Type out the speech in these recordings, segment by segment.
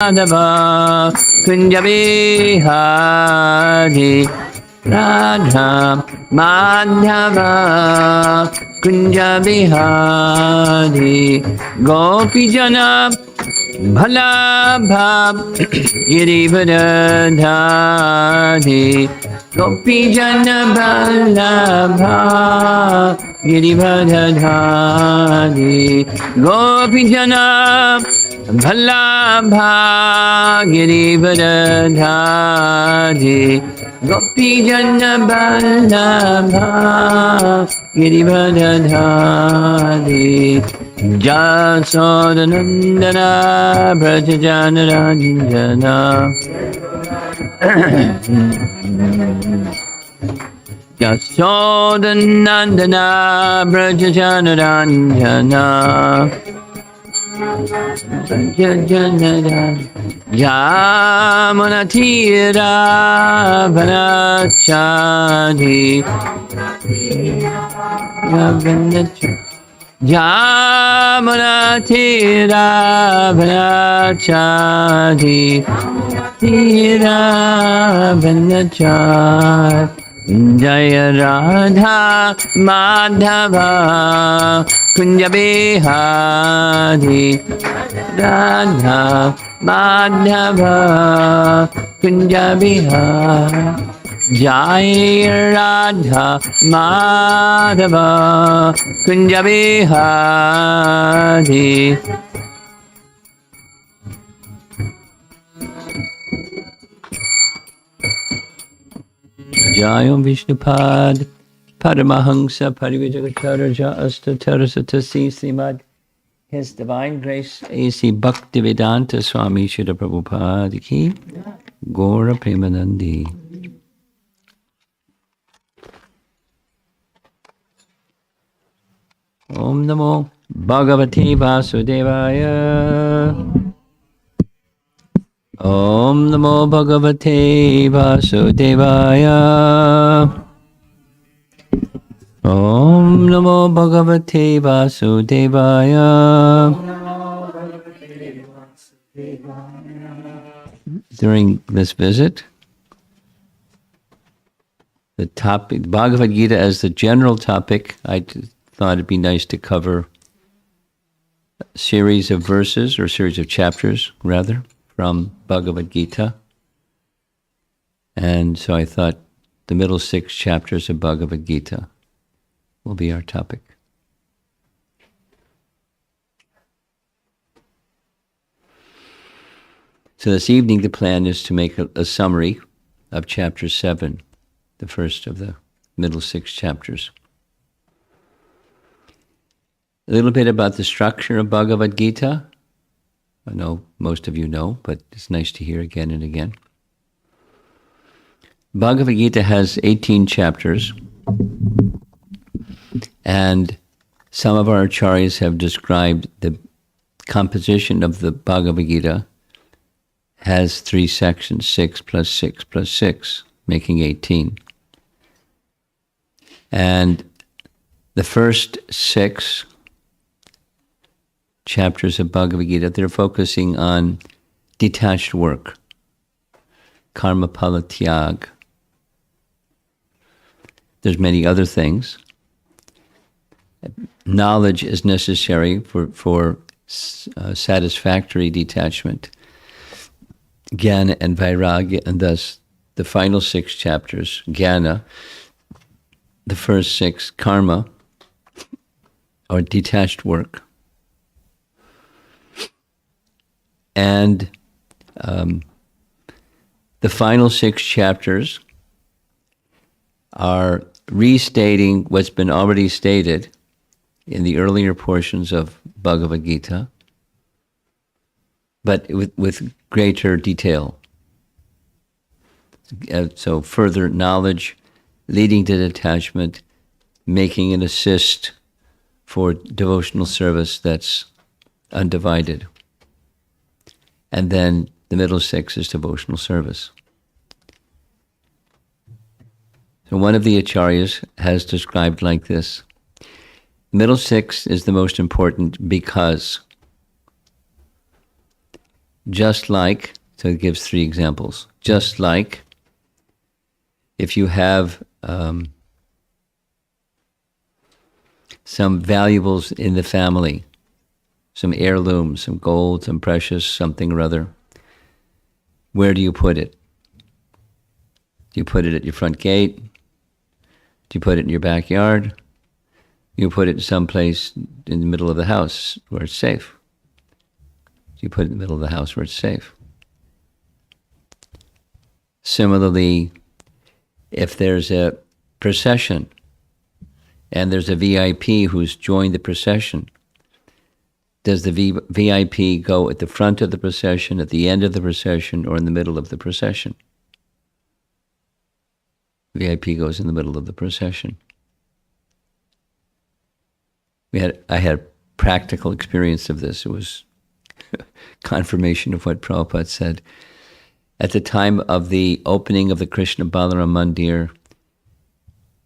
Madhava Kunja Bihari Radha Madhava Kunja Bihari Gopijana Bhalabha Girivardhari Gopijana Bhalabha Girivardhari Gopijana Bhalabha Girivardhari Gopijana Bhalabha Girivardhari Jasodanandana Brajajanarajana Jasodanandana Brajajanarajana Yamunatira Vanachadi Yamunatira Vanachadi Tira Vanachadi Jaya Radha Madhava Kunja Bihari Radha Madhava Kunja Bihari Jaya Radha Madhava Kunja Bihari Jayam Vishnupad Paramahamsa Parivijagataraja Astatarasatasi Srimad His Divine Grace A.C. Bhaktivedanta Swami Srila Prabhupada Ki Gaura Premanandi. Om Namo Bhagavate Vasudevaya. Om Namo Bhagavate Vasudevaya. Om Namo Bhagavate Vasudevaya. During this visit, the topic, Bhagavad Gita as the general topic, I thought it'd be nice to cover a series of verses, or a series of chapters, rather, from Bhagavad Gita. And so I thought the middle 6 chapters of Bhagavad Gita will be our topic. So this evening the plan is to make a summary of chapter 7, the first of the middle 6 chapters. A little bit about the structure of Bhagavad Gita. I know most of you know, but it's nice to hear again and again. Bhagavad Gita has 18 chapters, and some of our acharyas have described the composition of the Bhagavad Gita has 3 sections, 6 plus 6 plus 6, making 18. And the first 6 chapters of Bhagavad Gita, they're focusing on detached work, karma pala tyag. There's many other things. Knowledge is necessary for satisfactory detachment, jnana and vairagya, and thus the final 6 chapters, jnana, the first 6, karma, or detached work. And the final 6 chapters are restating what's been already stated in the earlier portions of Bhagavad Gita, but with greater detail. So further knowledge leading to detachment, making an assist for devotional service that's undivided. And then the middle 6 is devotional service. So one of the acharyas has described like this: middle 6 is the most important because Just like, so it gives 3 examples. Just like if you have some valuables in the family, some heirlooms, some gold, some precious, something or other, where do you put it? Do you put it at your front gate? Do you put it in your backyard? You put it someplace in the middle of the house where it's safe. You put it in the middle of the house where it's safe. Similarly, if there's a procession and there's a VIP who's joined the procession, does the VIP go at the front of the procession, at the end of the procession, or in the middle of the procession? VIP goes in the middle of the procession. I had practical experience of this. It was confirmation of what Prabhupada said. At the time of the opening of the Krishna Balaram Mandir,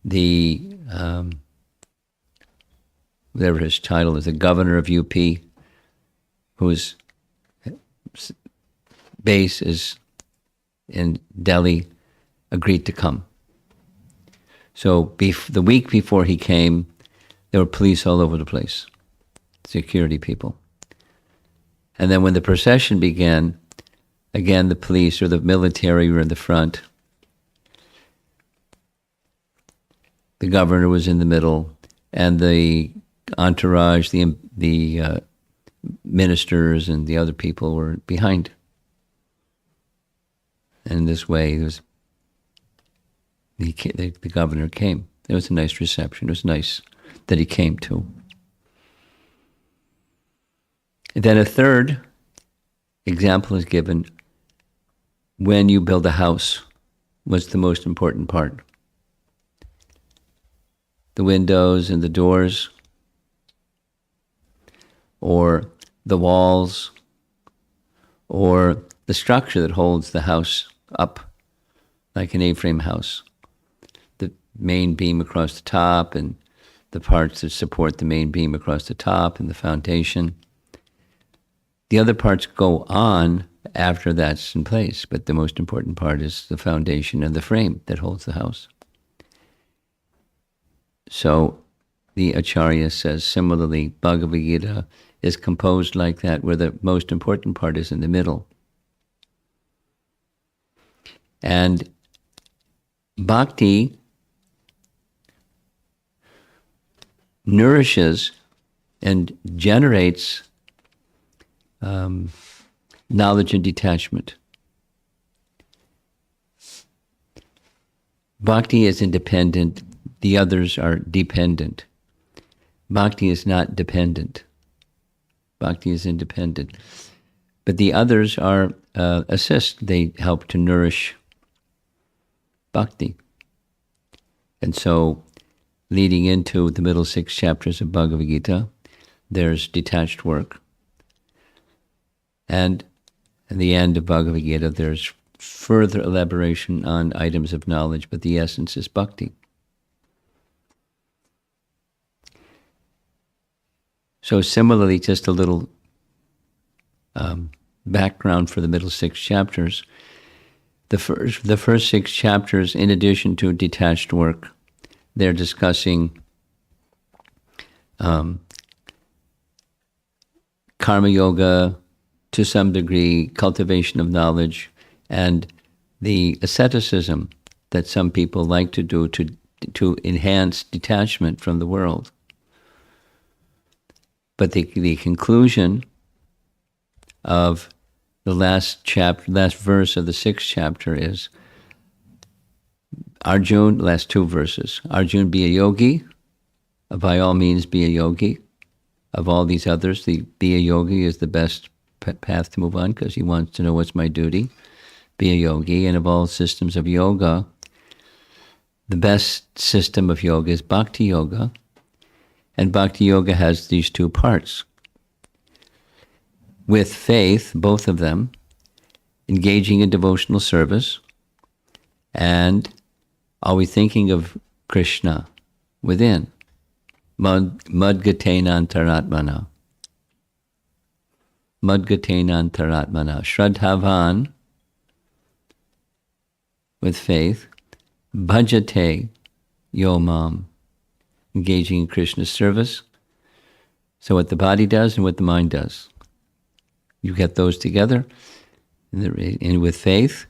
the whatever his title is, the governor of UP, whose base is in Delhi, agreed to come. So the week before he came, there were police all over the place, security people. And then when the procession began, again, the police or the military were in the front. The governor was in the middle, and the entourage, the ministers and the other people were behind. And in this way, the governor came. It was a nice reception. It was nice that he came too. And then a third example is given. When you build a house, what's the most important part? The windows and the doors, or the walls, or the structure that holds the house up, like an A-frame house. The main beam across the top, and the parts that support the main beam across the top, and the foundation. The other parts go on after that's in place, but the most important part is the foundation and the frame that holds the house. So the Acharya says, similarly, Bhagavad Gita is composed like that, where the most important part is in the middle. And bhakti nourishes and generates knowledge and detachment. Bhakti is independent, the others are dependent. Bhakti is not dependent. Bhakti is independent. But the others are assist, they help to nourish bhakti. And so, leading into the middle 6 chapters of Bhagavad Gita, there's detached work. And at the end of Bhagavad Gita, there's further elaboration on items of knowledge, but the essence is bhakti. So similarly, just a little background for the middle 6 chapters. The first 6 chapters, in addition to detached work, they're discussing karma yoga, to some degree, cultivation of knowledge, and the asceticism that some people like to do to enhance detachment from the world. But the conclusion of the last verse of the 6th chapter is Arjun, last 2 verses. Arjun, be a yogi. By all means, be a yogi. Of all these others, be a yogi is the best path to move on, because he wants to know what's my duty. Be a yogi. And of all systems of yoga, the best system of yoga is bhakti yoga. And bhakti yoga has these 2 parts. With faith, both of them, engaging in devotional service, and always thinking of Krishna within. Madgatena antaratmana. Madgatena antaratmana. Shraddhavan, with faith. Bhajate yomam, engaging in Krishna's service. So what the body does and what the mind does. You get those together, and with faith,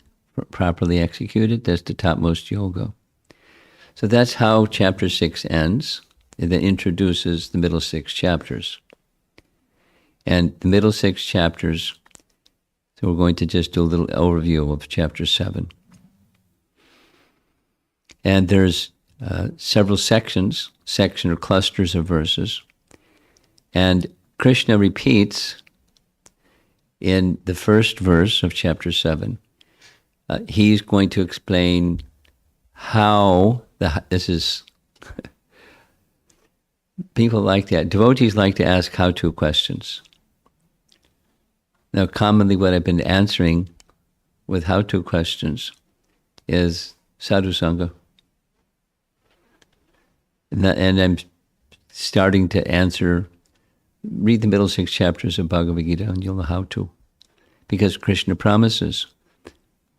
properly executed, that's the topmost yoga. So that's how chapter 6 ends. It then introduces the middle 6 chapters. And the middle 6 chapters, so we're going to just do a little overview of chapter 7. And there's several sections or clusters of verses. And Krishna repeats in the first verse of chapter 7, he's going to explain how this is. People like that. Devotees like to ask how-to questions. Now, commonly what I've been answering with how-to questions is sadhu sangha. And I'm starting to answer, read the middle 6 chapters of Bhagavad Gita and you'll know how to. Because Krishna promises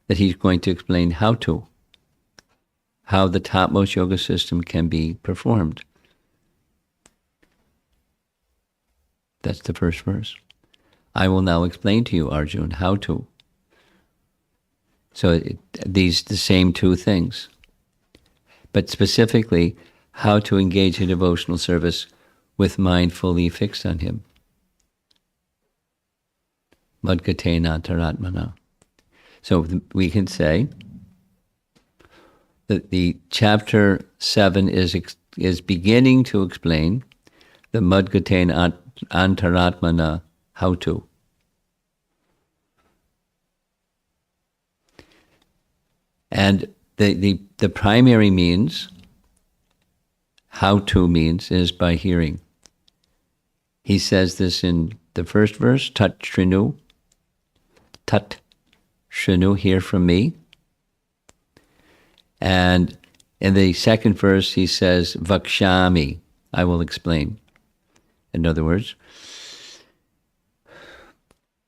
that he's going to explain how the topmost yoga system can be performed. That's the first verse. I will now explain to you, Arjuna, how to. So the same two things. But specifically, how to engage in devotional service with mind fully fixed on him. Madgatena taratmana. So we can say that the chapter 7 is beginning to explain the Madgatena antaratmana how to. And the primary means, how to means, is by hearing. He says this in the first verse, tat shrinu, hear from me. And in the second verse, he says, vakshami, I will explain. In other words,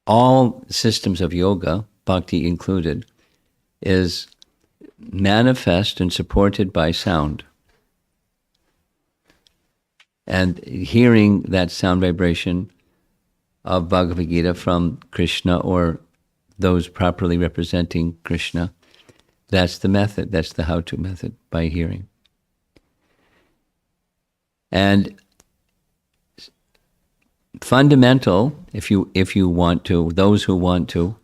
all systems of yoga, bhakti included, is manifest and supported by sound. And hearing that sound vibration of Bhagavad Gita from Krishna or those properly representing Krishna, that's the method, that's the how-to method, by hearing. And fundamental, if you want to, those who want to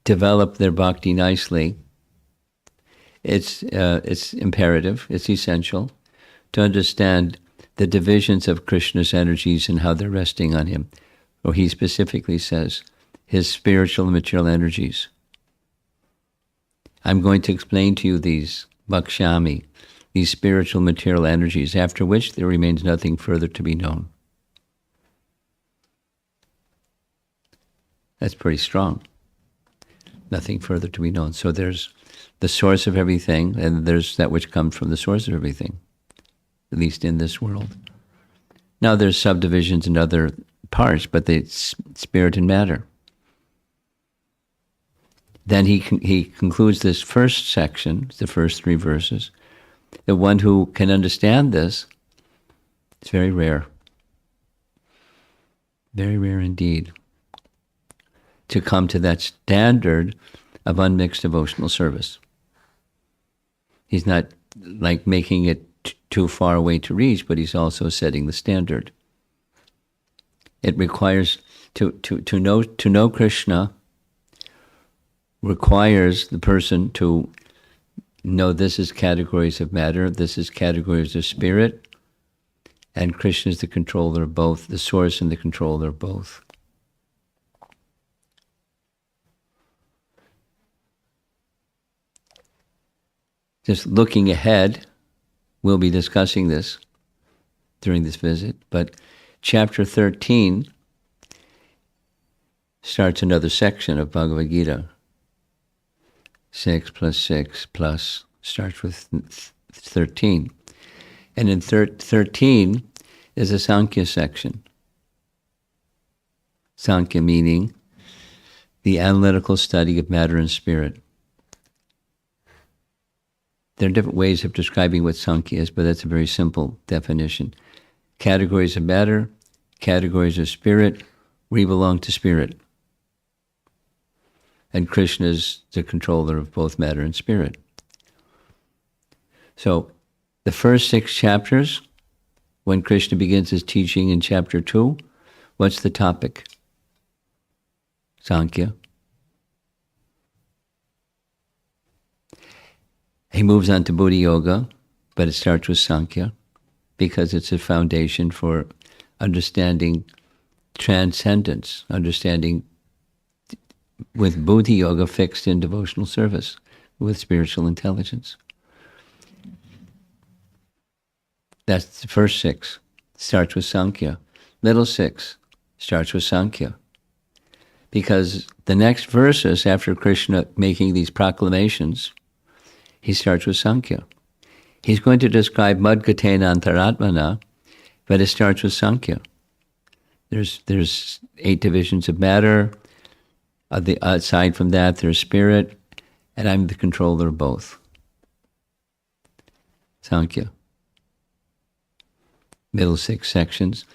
develop their bhakti nicely, it's imperative, it's essential to understand the divisions of Krishna's energies and how they're resting on him. Or he specifically says, his spiritual and material energies. I'm going to explain to you these bhakshami, these spiritual material energies, after which there remains nothing further to be known. That's pretty strong. Nothing further to be known. So there's the source of everything, and there's that which comes from the source of everything, at least in this world. Now there's subdivisions in other parts, but it's spirit and matter. Then he concludes this first section, the first 3 verses. The one who can understand this, it's very rare. Very rare indeed. To come to that standard of unmixed devotional service. He's not like making it too far away to reach, but he's also setting the standard. It requires to know Krishna requires the person to know this is categories of matter, this is categories of spirit, and Krishna is the controller of both, the source and the controller of both. Just looking ahead, we'll be discussing this during this visit, but chapter 13 starts another section of Bhagavad Gita. 6 plus 6 plus starts with 13. And in 13 is a Sankhya section. Sankhya meaning the analytical study of matter and spirit. There are different ways of describing what Sankhya is, but that's a very simple definition. Categories of matter, categories of spirit. We belong to spirit. And Krishna is the controller of both matter and spirit. So the first 6 chapters, when Krishna begins his teaching in chapter 2, what's the topic? Sankhya. He moves on to Buddha Yoga, but it starts with Sankhya because it's a foundation for understanding transcendence, understanding with Buddha Yoga fixed in devotional service, with spiritual intelligence. That's the first 6. Starts with Sankhya. Middle 6 starts with Sankhya. Because the next verses after Krishna making these proclamations, he starts with Sankhya. He's going to describe Madgatena Antaratmana, but it starts with Sankhya. There's 8 divisions of matter. Aside from that, there's spirit, and I'm the controller of both. Sankhya. Middle 6 sections.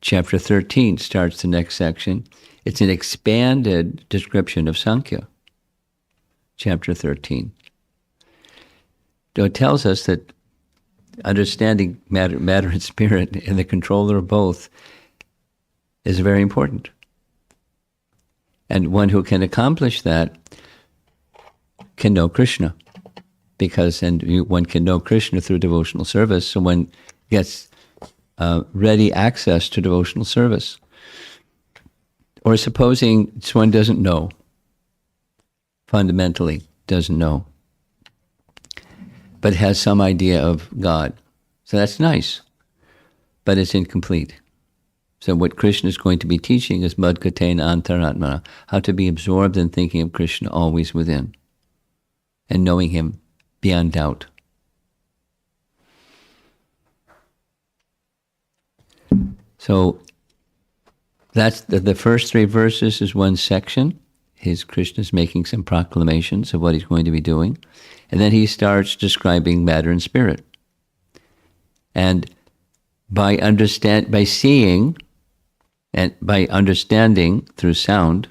Chapter 13 starts the next section. It's an expanded description of Sankhya. Chapter 13. So it tells us that understanding matter and spirit and the controller of both is very important. And one who can accomplish that can know Krishna. One can know Krishna through devotional service, so one gets ready access to devotional service. Or supposing one doesn't know, fundamentally doesn't know, but has some idea of God. So that's nice, but it's incomplete. So what Krishna is going to be teaching is Madgatena Antaratmana, how to be absorbed in thinking of Krishna always within and knowing him beyond doubt. So that's the first 3 verses is one section. Krishna's making some proclamations of what he's going to be doing. And then he starts describing matter and spirit. And by seeing and by understanding through sound,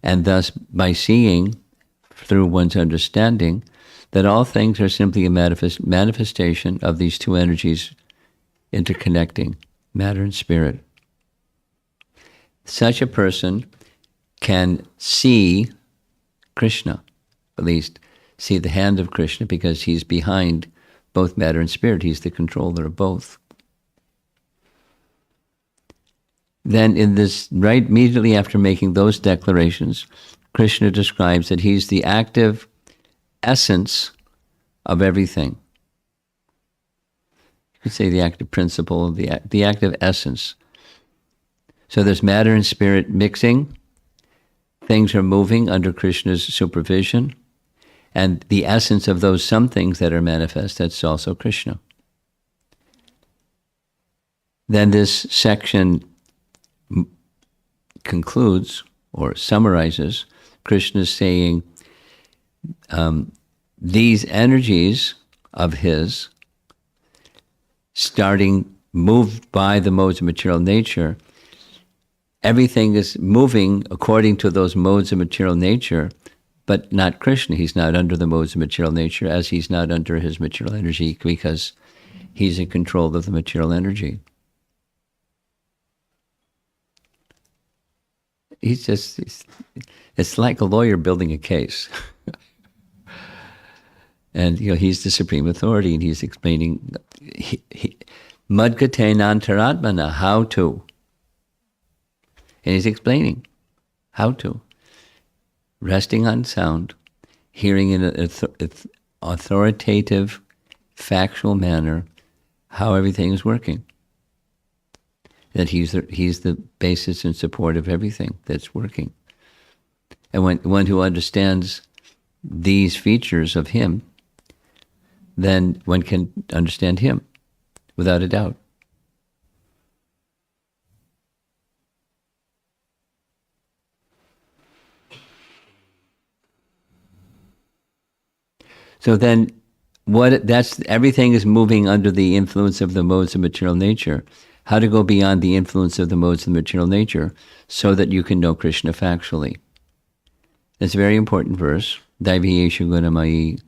and thus by seeing through one's understanding, that all things are simply a manifestation of these 2 energies interconnecting, matter and spirit. Such a person can see Krishna, at least see the hand of Krishna, because he's behind both matter and spirit. He's the controller of both. Then right immediately after making those declarations, Krishna describes that he's the active essence of everything. You could say the active principle, the active essence. So there's matter and spirit mixing. Things are moving under Krishna's supervision. And the essence of those some things that are manifest, that's also Krishna. Then this section concludes or summarizes Krishna's saying these energies of his, moved by the modes of material nature, everything is moving according to those modes of material nature, but not Krishna. He's not under the modes of material nature, as he's not under his material energy, because he's in control of the material energy. It's like a lawyer building a case. And he's the supreme authority, and he's explaining Madgatena Antaratmana, how to. And he's explaining how to. Resting on sound, hearing in an authoritative, factual manner how everything is working. That he's the basis and support of everything that's working. And when one who understands these features of him, then one can understand him without a doubt. So then, everything is moving under the influence of the modes of material nature. How to go beyond the influence of the modes of material nature so that you can know Krishna factually. It's a very important verse. Daiviyeshu gunamayi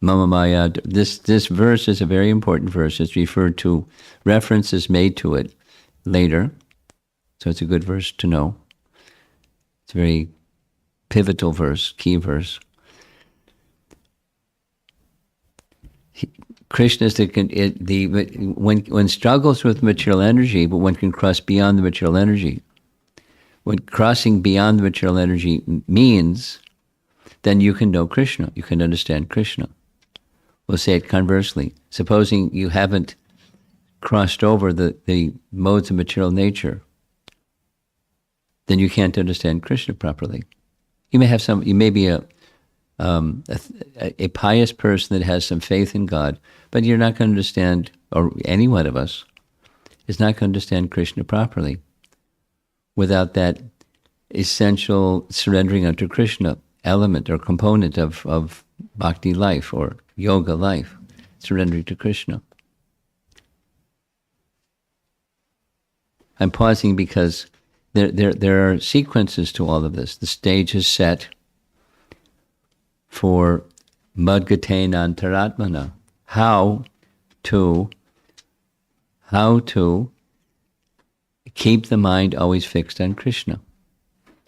mama maya. This verse is a very important verse. It's referred to, references made to it later. So it's a good verse to know. It's a very pivotal verse, key verse. Krishna is when struggles with material energy, but one can cross beyond the material energy. When crossing beyond the material energy means, then you can know Krishna. You can understand Krishna. We'll say it conversely. Supposing you haven't crossed over the modes of material nature, then you can't understand Krishna properly. You may be a pious person that has some faith in God, but you're not going to understand, or any one of us is not going to understand Krishna properly without that essential surrendering unto Krishna element or component of bhakti life or yoga life, surrendering to Krishna. I'm pausing because there are sequences to all of this. The stage is set for Madgatena Antaratmana, how to keep the mind always fixed on Krishna.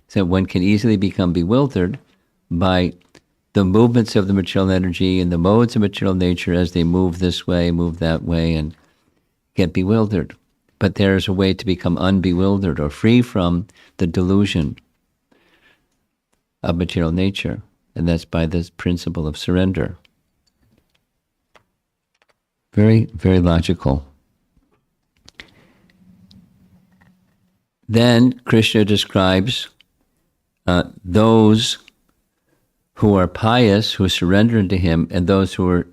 So one can easily become bewildered by the movements of the material energy and the modes of material nature as they move this way, move that way, and get bewildered. But there's a way to become unbewildered or free from the delusion of material nature, and that's by this principle of surrender. Very, very logical. Then Krishna describes those who are pious, who surrender unto him, and those who are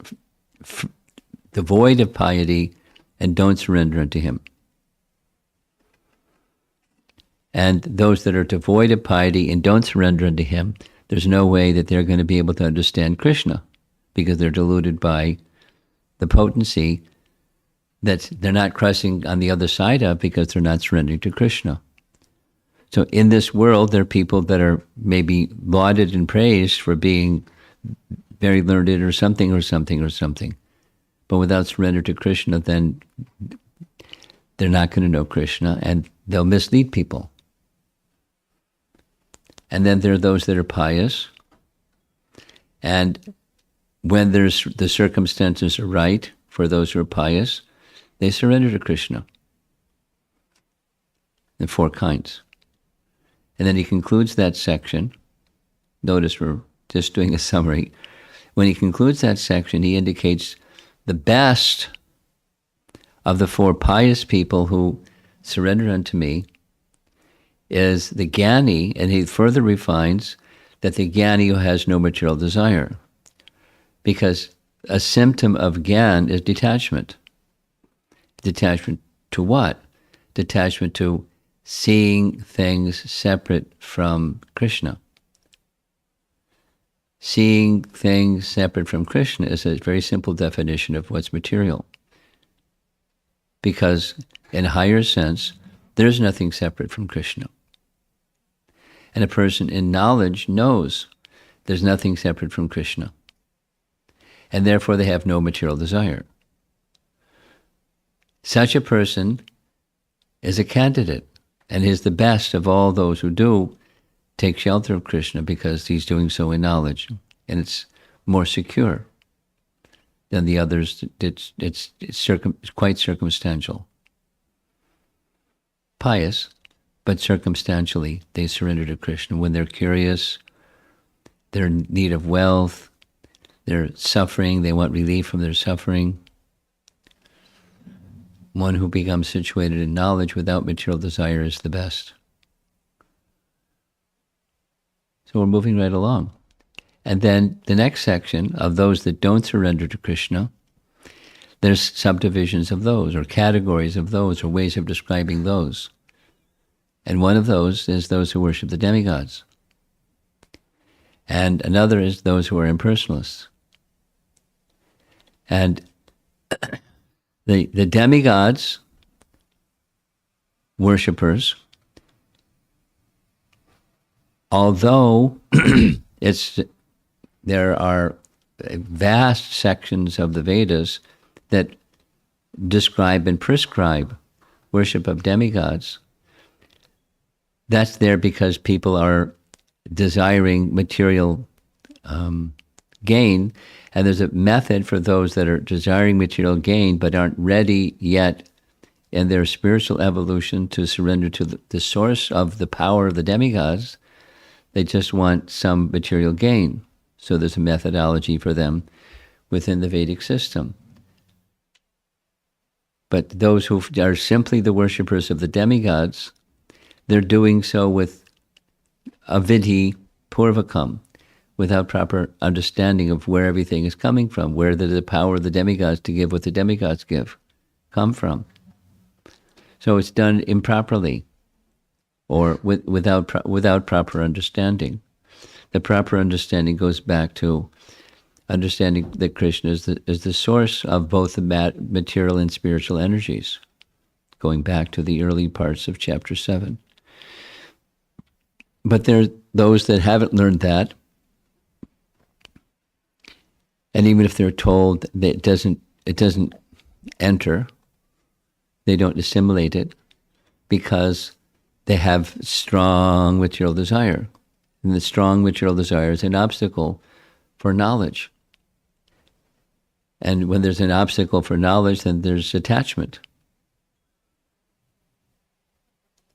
devoid of piety and don't surrender unto him. And those that are devoid of piety and don't surrender unto him, there's no way that they're going to be able to understand Krishna because they're deluded by the potency that they're not crossing on the other side of because they're not surrendering to Krishna. So in this world, there are people that are maybe lauded and praised for being very learned or something. But without surrender to Krishna, then they're not going to know Krishna and they'll mislead people. And then there are those that are pious. And when the circumstances are right for those who are pious, they surrender to Krishna. The four kinds. And then he concludes that section. Notice we're just doing a summary. When he concludes that section, he indicates the best of the four pious people who surrender unto me is the Jnani, and he further refines that the Jnani who has no material desire. Because a symptom of Jnana is detachment. Detachment to what? Detachment to seeing things separate from Krishna. Seeing things separate from Krishna is a very simple definition of what's material. Because in a higher sense, there's nothing separate from Krishna. And a person in knowledge knows there's nothing separate from Krishna. And therefore they have no material desire. Such a person is a candidate and is the best of all those who do take shelter of Krishna because he's doing so in knowledge. And it's more secure than the others. It's quite circumstantial. Pious, but circumstantially they surrender to Krishna. When they're curious, they're in need of wealth, they're suffering, they want relief from their suffering. One who becomes situated in knowledge without material desire is the best. So we're moving right along. And then the next section of those that don't surrender to Krishna, there's subdivisions of those, or categories of those, or ways of describing those. And one of those is those who worship the demigods. And another is those who are impersonalists. And the demigods, worshippers, although there are vast sections of the Vedas that describe and prescribe worship of demigods, that's there because people are desiring material gain, and there's a method for those that are desiring material gain but aren't ready yet in their spiritual evolution to surrender to the source of the power of the demigods. They just want some material gain. So there's a methodology for them within the Vedic system. But those who are simply the worshippers of the demigods, they're doing so with avidhi purvakam, without proper understanding of where everything is coming from, where the power of the demigods to give what the demigods give come from. So it's done improperly, or without proper understanding. The proper understanding goes back to understanding that Krishna is the source of both the material and spiritual energies, going back to the early parts of chapter 7. But there are those that haven't learned that, and even if they're told that it doesn't enter, they don't assimilate it because they have strong material desire. And the strong material desire is an obstacle for knowledge. And when there's an obstacle for knowledge, then there's attachment.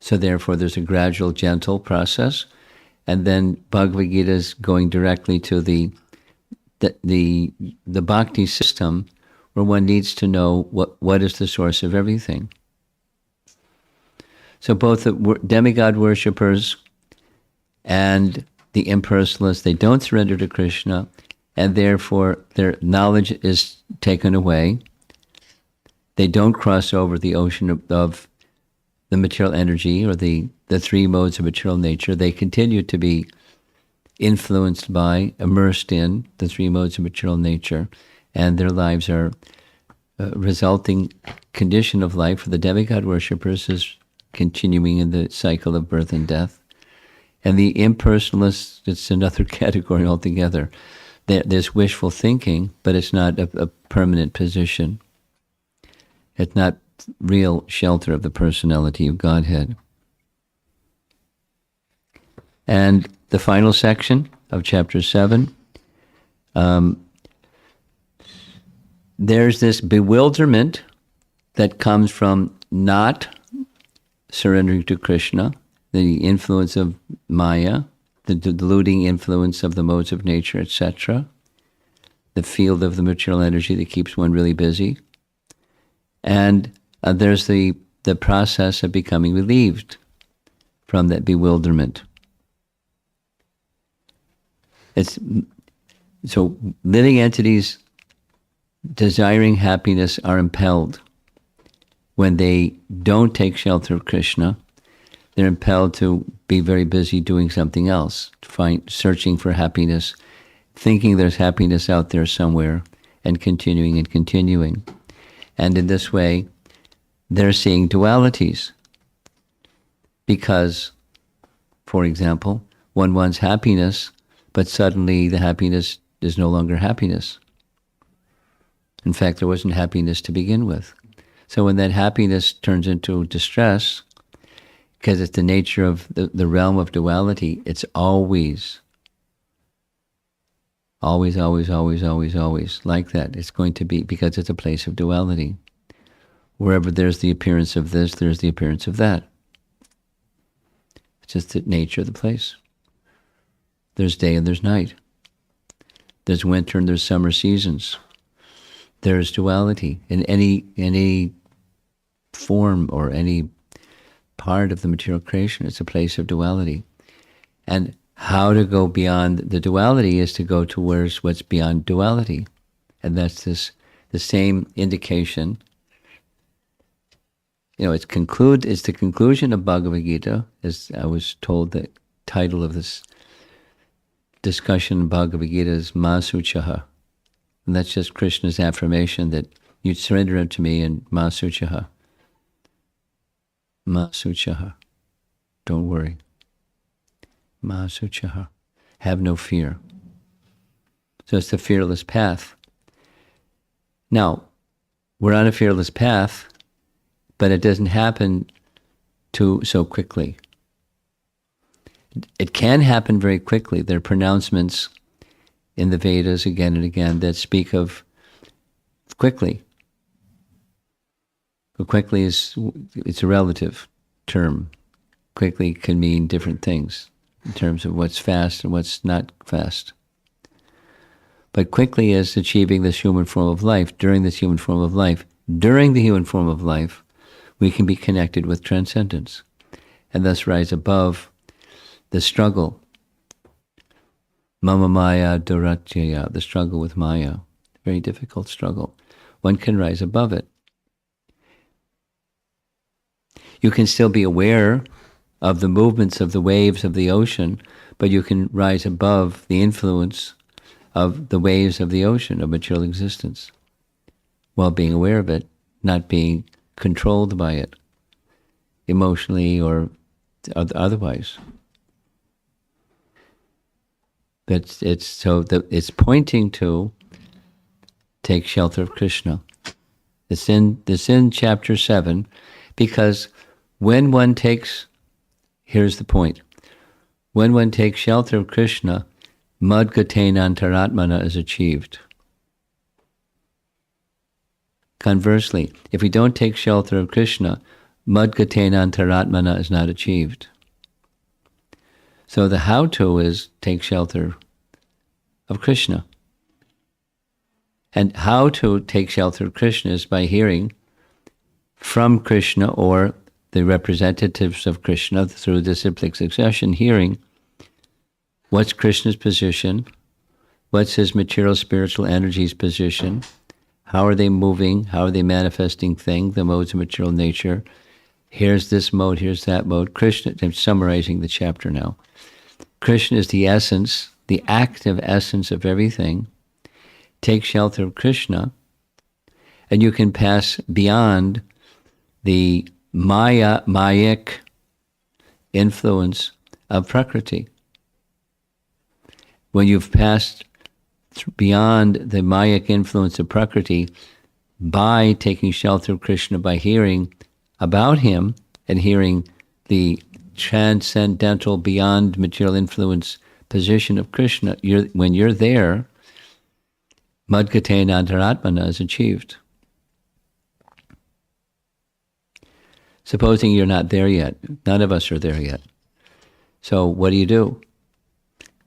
So therefore, there's a gradual, gentle process. And then Bhagavad Gita is going directly to the bhakti system, where one needs to know what is the source of everything. So both the demigod worshippers and the impersonalists, they don't surrender to Krishna, and therefore their knowledge is taken away. They don't cross over the ocean of the material energy or the three modes of material nature. They continue to be influenced by, immersed in the three modes of material nature, and their lives are resulting condition of life for the demigod worshippers is continuing in the cycle of birth and death. And the impersonalists, it's another category altogether. There's wishful thinking, but it's not a permanent position. It's not real shelter of the personality of Godhead. And the final section of chapter 7, there's this bewilderment that comes from not surrendering to Krishna, the influence of Maya, the deluding influence of the modes of nature, etc., the field of the material energy that keeps one really busy. And there's the process of becoming relieved from that bewilderment. So living entities desiring happiness are impelled when they don't take shelter of Krishna. They're impelled to be very busy doing something else, searching for happiness, thinking there's happiness out there somewhere, and continuing and continuing. And in this way, they're seeing dualities. Because, for example, one wants happiness, but suddenly the happiness is no longer happiness. In fact, there wasn't happiness to begin with. So when that happiness turns into distress, because it's the nature of the realm of duality, it's always like that. It's going to be, because it's a place of duality. Wherever there's the appearance of this, there's the appearance of that. It's just the nature of the place. There's day and there's night. There's winter and there's summer seasons. There's duality in any form or any part of the material creation. It's a place of duality. And how to go beyond the duality is to go towards what's beyond duality. And that's the same indication. It's the conclusion of Bhagavad Gita, as I was told the title of this discussion in Bhagavad Gita is Ma Suchaha. And that's just Krishna's affirmation that you surrender to me and Ma Suchaha. Ma Suchaha. Don't worry. Ma Suchaha. Have no fear. So it's the fearless path. Now, we're on a fearless path, but it doesn't happen so quickly. It can happen very quickly. There are pronouncements in the Vedas again and again that speak of quickly. But quickly it's a relative term. Quickly can mean different things in terms of what's fast and what's not fast. But quickly is achieving this human form of life. During this human form of life, during the human form of life, we can be connected with transcendence and thus rise above the struggle. Mama Maya Duratyaya, the struggle with Maya. Very difficult struggle. One can rise above it. You can still be aware of the movements of the waves of the ocean, but you can rise above the influence of the waves of the ocean of material existence while being aware of it, not being controlled by it emotionally or otherwise. It's pointing to take shelter of Krishna. It's in chapter 7, because when one takes, here's the point, when one takes shelter of Krishna, Madgatena Antaratmana is achieved. Conversely, if we don't take shelter of Krishna, Madgatena Antaratmana is not achieved. So the how-to is take shelter of Krishna. And how to take shelter of Krishna is by hearing from Krishna or the representatives of Krishna through disciplic succession, hearing what's Krishna's position, what's his material spiritual energies position, how are they moving, how are they manifesting things, the modes of material nature. Here's this mode, here's that mode. Krishna, I'm summarizing the chapter now. Krishna is the essence, the active essence of everything. Take shelter of Krishna, and you can pass beyond the Mayic influence of Prakriti. When you've passed beyond the Mayic influence of Prakriti by taking shelter of Krishna, by hearing about him and hearing the transcendental, beyond material influence position of Krishna, when you're there, Madgatena Antaratmana is achieved. Supposing you're not there yet, none of us are there yet. So what do?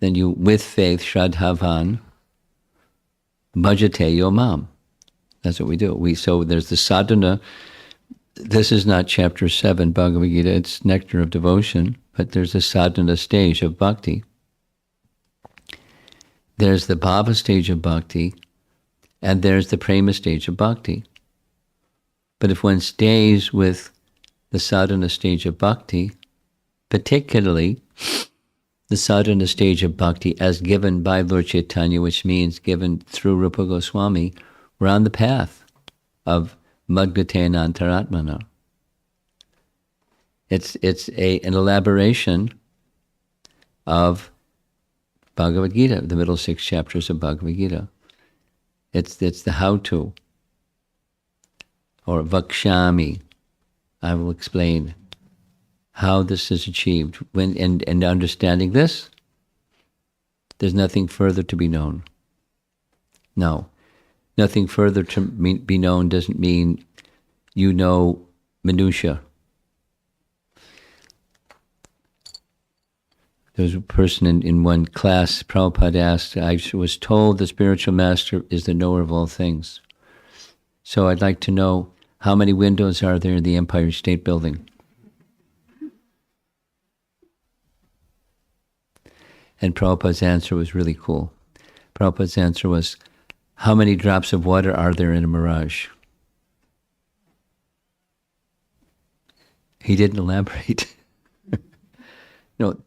Then you, with faith, Shraddhavan, Bhajate Yomam. That's what we do. So there's the sadhana. This is not chapter 7, Bhagavad Gita, it's Nectar of Devotion, but there's a sadhana stage of bhakti. There's the bhava stage of bhakti, and there's the prema stage of bhakti. But if one stays with the sadhana stage of bhakti, particularly the sadhana stage of bhakti as given by Lord Chaitanya, which means given through Rupa Goswami, we're on the path of Madgatena Antaratmana. It's an elaboration of Bhagavad Gita, the middle 6 chapters of Bhagavad Gita. It's the how-to, or Vakshami. I will explain how this is achieved. And understanding this, there's nothing further to be known. No. Nothing further to be known doesn't mean you know minutia. There was a person in one class, Prabhupada asked, I was told the spiritual master is the knower of all things. So I'd like to know, how many windows are there in the Empire State Building? And Prabhupada's answer was really cool. Prabhupada's answer was, how many drops of water are there in a mirage? He didn't elaborate. No,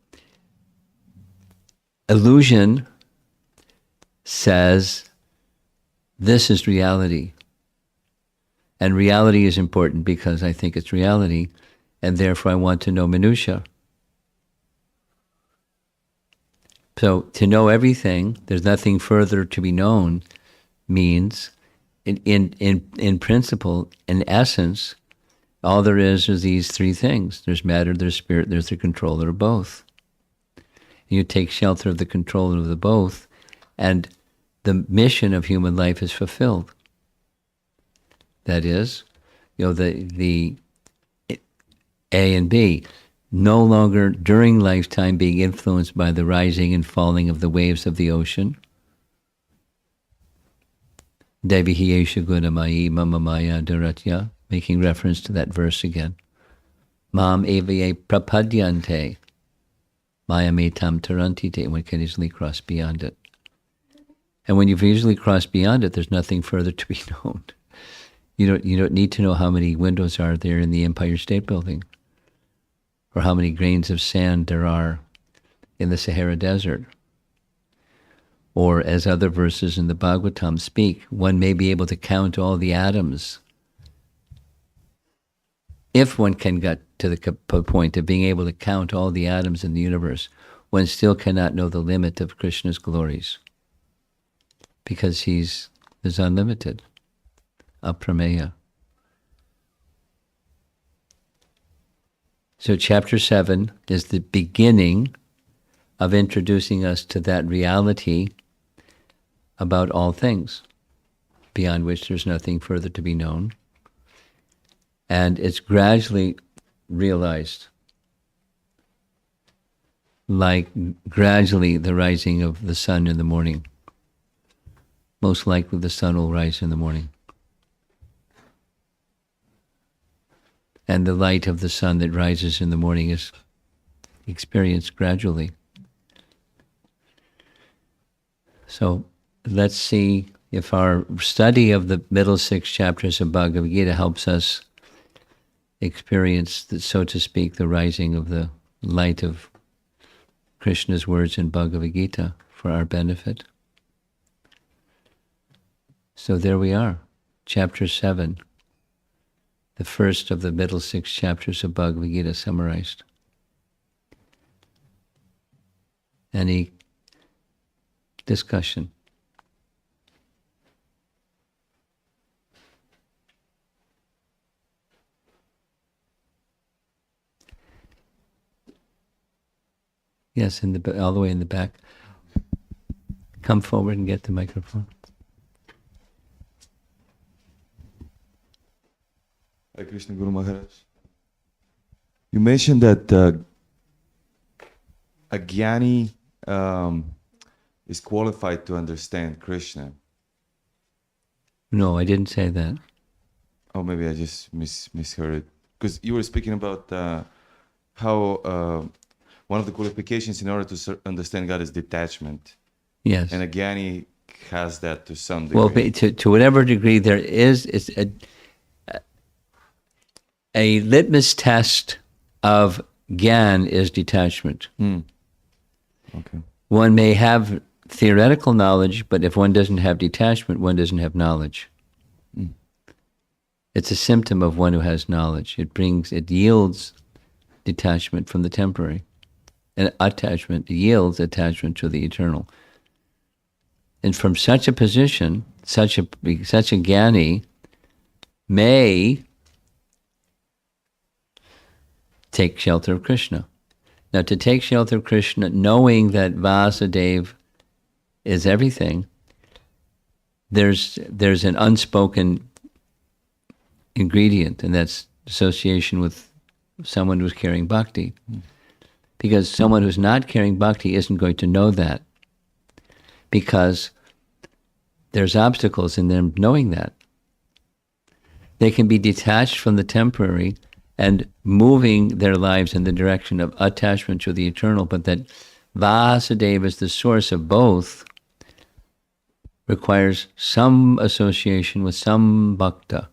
illusion says this is reality. And reality is important because I think it's reality, and therefore I want to know minutia. So to know everything, there's nothing further to be known, means in principle, in essence, all there is these three things. There's matter, there's spirit, there's the controller of both. And you take shelter of the controller of the both, and the mission of human life is fulfilled. That is, the A and B, no longer during lifetime being influenced by the rising and falling of the waves of the ocean. Devihi esha gunamayi mama maya duratya, making reference to that verse again. Mam evaye prapadyante, maya me tam tarantite, one can easily cross beyond it. And when you've easily crossed beyond it, there's nothing further to be known. You don't need to know how many windows are there in the Empire State Building, or how many grains of sand there are in the Sahara Desert. Or as other verses in the Bhagavatam speak, one may be able to count all the atoms. If one can get to the point of being able to count all the atoms in the universe, one still cannot know the limit of Krishna's glories, because he's unlimited. Aprameya. So chapter 7 is the beginning of introducing us to that reality about all things, beyond which there's nothing further to be known. And it's gradually realized, like gradually the rising of the sun in the morning. Most likely the sun will rise in the morning. And the light of the sun that rises in the morning is experienced gradually. So let's see if our study of the middle 6 chapters of Bhagavad Gita helps us experience, so to speak, the rising of the light of Krishna's words in Bhagavad Gita for our benefit. So there we are, chapter 7. The first of the middle 6 chapters of Bhagavad Gita summarized. Any discussion? Yes, all the way in the back. Come forward and get the microphone. Hare Krishna Guru Maharaj. You mentioned that a jnani is qualified to understand Krishna. No, I didn't say that. Oh, maybe I just misheard it. Because you were speaking about how one of the qualifications in order to understand God is detachment. Yes. And a jnani has that to some degree. Well, to whatever degree there is, it's a litmus test of Gyan is detachment. Okay. One may have theoretical knowledge, but if one doesn't have detachment, one doesn't have knowledge. It's a symptom of one who has knowledge. It yields detachment from the temporary. And attachment yields attachment to the eternal. And from such a position, such a Jnani may take shelter of Krishna. Now, to take shelter of Krishna, knowing that Vasudeva is everything, there's an unspoken ingredient, and that's association with someone who's carrying bhakti. Because someone who's not carrying bhakti isn't going to know that, because there's obstacles in them knowing that. They can be detached from the temporary and moving their lives in the direction of attachment to the eternal, but that Vasudeva is the source of both requires some association with some bhakta.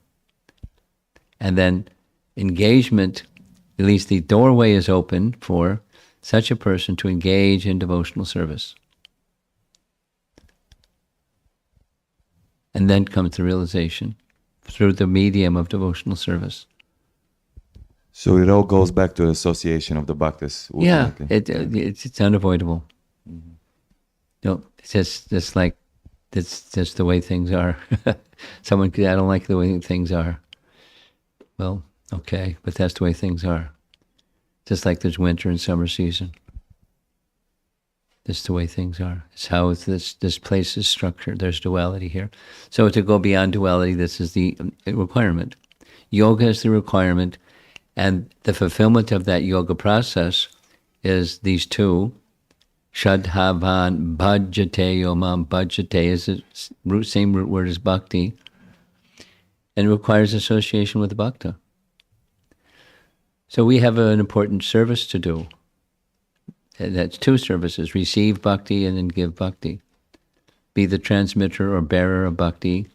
And then engagement, at least the doorway is open for such a person to engage in devotional service. And then comes the realization through the medium of devotional service. So it all goes back to association of the bhaktas. Yeah, Ultimately. it's unavoidable. No, it's just like that's just the way things are. Someone could, I don't like the way things are. Well, okay, but that's the way things are. Just like there's winter and summer season. That's the way things are. It's how this place is structured. There's duality here. So to go beyond duality, this is the requirement. Yoga is the requirement, and the fulfillment of that yoga process is these two. Shadhavan bhajate yomam. Bhajate is the same root word as bhakti, and it requires association with the bhakta. So we have an important service to do. And that's two services: receive bhakti and then give bhakti. Be the transmitter or bearer of bhakti.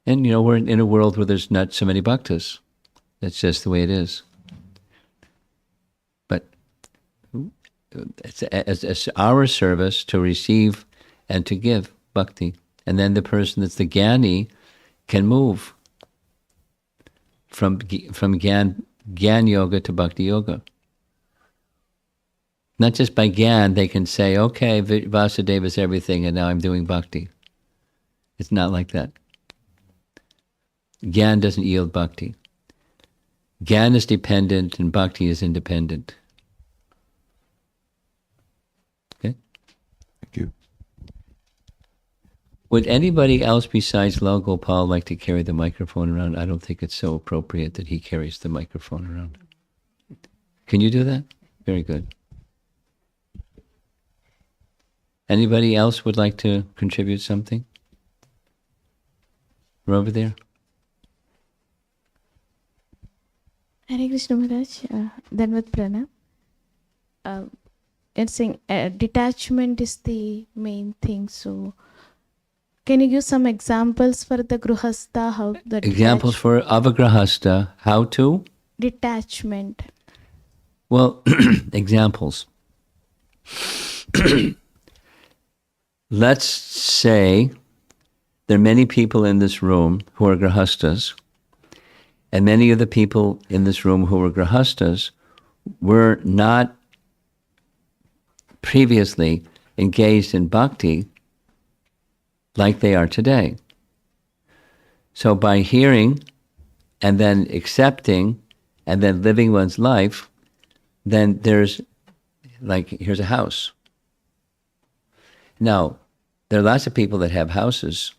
And we're in a world where there's not so many bhaktas. That's just the way it is. But it's our service to receive and to give bhakti. And then the person that's the jnani can move from Gyan yoga to bhakti yoga. Not just by Gyan, they can say, okay, Vasudeva is everything, and now I'm doing bhakti. It's not like that. Gyan doesn't yield bhakti. Gyan is dependent, and bhakti is independent. Okay? Thank you. Would anybody else besides Lal Gopal like to carry the microphone around? I don't think it's so appropriate that he carries the microphone around. Can you do that? Very good. Anybody else would like to contribute something? We're over there. Hare Krishna Maharaj, Dhanvat Pranam. You're saying detachment is the main thing. So, can you give some examples for the Gruhastha? How the Examples for Avagrahasta, how to? detachment. Well, examples. Let's say there are many people in this room who are grahastas, and many of the people in this room who are grahastas were not previously engaged in bhakti like they are today. So by hearing and then accepting and then living one's life, then there's here's a house. Now, there are lots of people that have houses,